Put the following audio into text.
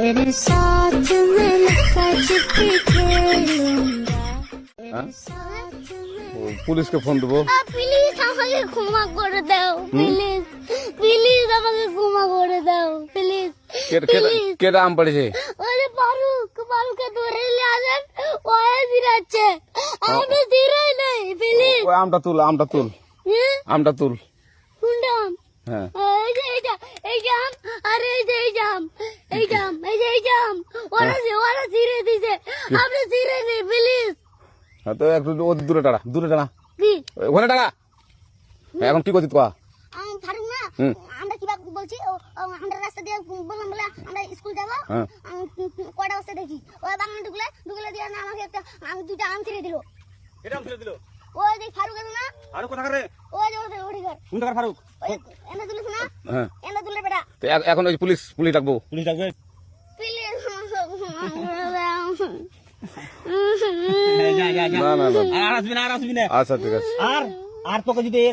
तेरे साथ मैं लुका छिपी खेलूंगा পুলিশকে ফোন দেবো। প্লিজ আমাকে ক্ষমা করে দাও, প্লিজ প্লিজ আমাকে ক্ষমা করে দাও, প্লিজ কেটা আম পড়েছে? ওই যে ফারুককে ধরে নিয়ে আসেন, ও জিরাচ্ছে, আমি জিরাই নাই, প্লিজ। ওই আমটা তুল আমটা তুল। কোনটা আম? হ্যাঁ এই যে এই জাম, আরে এই জাম ওরা জিরে দিছে, আপনি জিরে নেই, প্লিজ। হ্যাঁ, তো একটু দূরে টানা কি ওখানে টানা। এখন কি করছিস তোয়া? ফারুক না, আমরা কিভাবে বলছি, আমরা রাস্তা দিয়ে বললাম বলে আমরা স্কুল যাবো, কয়টা বস্তা দেখি ওই বাগানে ঢুকলে দিয়ে না আমাকে একটা দুইটা আম ছিঁড়ে দিল। এটা আম ছেড়ে দিল। ওই দেখ ফারুক আছে না, আর কোথা করে? ওই যে ওঠে ঘর, কোন টাকার ফারুক? এনে তুলিস না, হ্যাঁ এনে তুলে বেটা, তো এখন ওই পুলিশ ডাকবো। প্লিজ না আর আসবি না। আচ্ছা ঠিক আছে। আর তোকে যদি